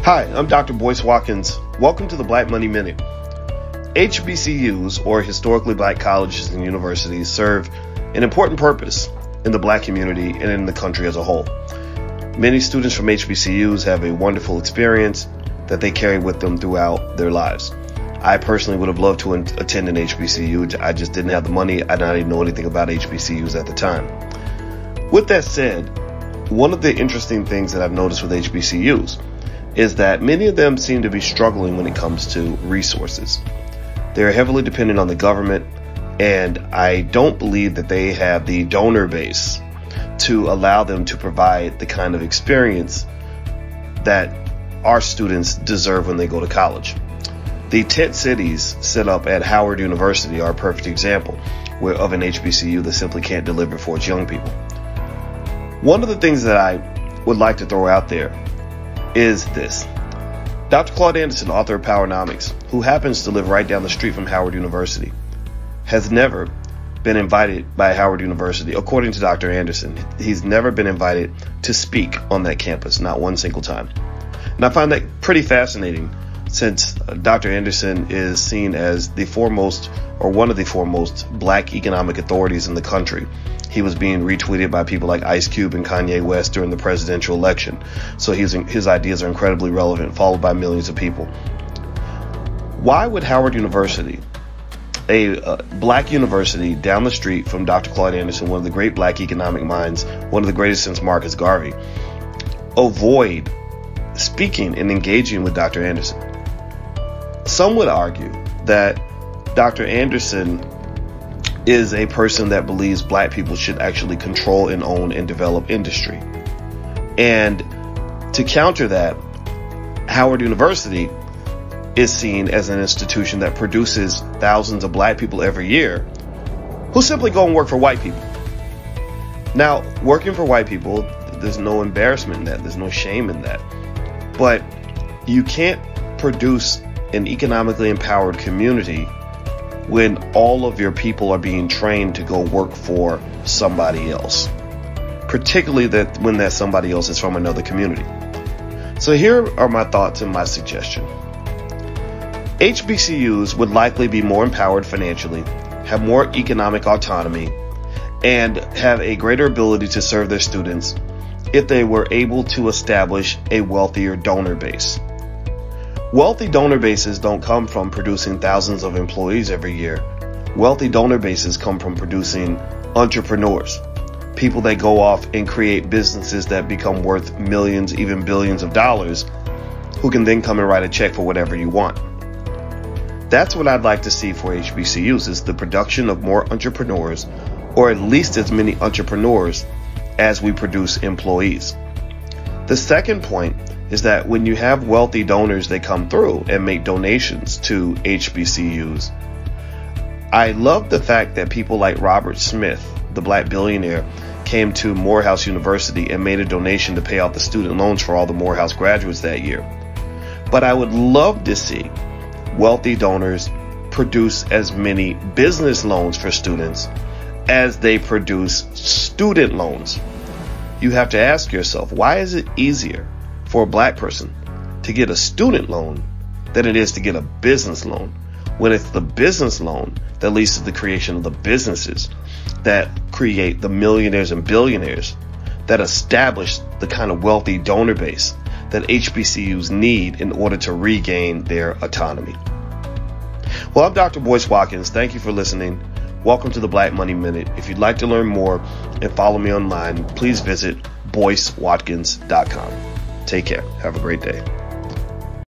Hi, I'm Dr. Boyce Watkins. Welcome to the Black Money Minute. HBCUs, or historically black colleges and universities, serve an important purpose in the black community and in the country as a whole. Many students from HBCUs have a wonderful experience that they carry with them throughout their lives. I personally would have loved to attend an HBCU. I just didn't have the money. I didn't even know anything about HBCUs at the time. With that said, one of the interesting things that I've noticed with HBCUs is that many of them seem to be struggling when it comes to resources. They're heavily dependent on the government, and I don't believe that they have the donor base to allow them to provide the kind of experience that our students deserve when they go to college. The tent cities set up at Howard University are a perfect example of an HBCU that simply can't deliver for its young people. One of the things that I would like to throw out there is this. Dr. Claude Anderson, author of Powernomics, who happens to live right down the street from Howard University, has never been invited by Howard University. According to Dr. Anderson, he's never been invited to speak on that campus, not one single time. And I find that pretty fascinating, since Dr. Anderson is seen as the foremost, or one of the foremost, black economic authorities in the country. He was being retweeted by people like Ice Cube and Kanye West during the presidential election. So his ideas are incredibly relevant, followed by millions of people. Why would Howard University, a black university down the street from Dr. Claude Anderson, one of the great black economic minds, one of the greatest since Marcus Garvey, avoid speaking and engaging with Dr. Anderson? Some would argue that Dr. Anderson is a person that believes black people should actually control and own and develop industry. And to counter that, Howard University is seen as an institution that produces thousands of black people every year who simply go and work for white people. Now, working for white people, there's no embarrassment in that. There's no shame in that. But you can't produce an economically empowered community when all of your people are being trained to go work for somebody else, particularly when that somebody else is from another community. So here are my thoughts and my suggestion. HBCUs would likely be more empowered financially, have more economic autonomy, and have a greater ability to serve their students if they were able to establish a wealthier donor base. Wealthy donor bases don't come from producing thousands of employees every year. Wealthy donor bases come from producing entrepreneurs, people that go off and create businesses that become worth millions, even billions of dollars, who can then come and write a check for whatever you want. That's what I'd like to see for HBCUs, is the production of more entrepreneurs, or at least as many entrepreneurs as we produce employees. The second point is that when you have wealthy donors that come through and make donations to HBCUs, I love the fact that people like Robert Smith, the black billionaire, came to Morehouse University and made a donation to pay off the student loans for all the Morehouse graduates that year. But I would love to see wealthy donors produce as many business loans for students as they produce student loans. You have to ask yourself, why is it easier for a black person to get a student loan than it is to get a business loan, when it's the business loan that leads to the creation of the businesses that create the millionaires and billionaires that establish the kind of wealthy donor base that HBCUs need in order to regain their autonomy. Well, I'm Dr. Boyce Watkins. Thank you for listening. Welcome to the Black Money Minute. If you'd like to learn more and follow me online, please visit BoyceWatkins.com. Take care. Have a great day.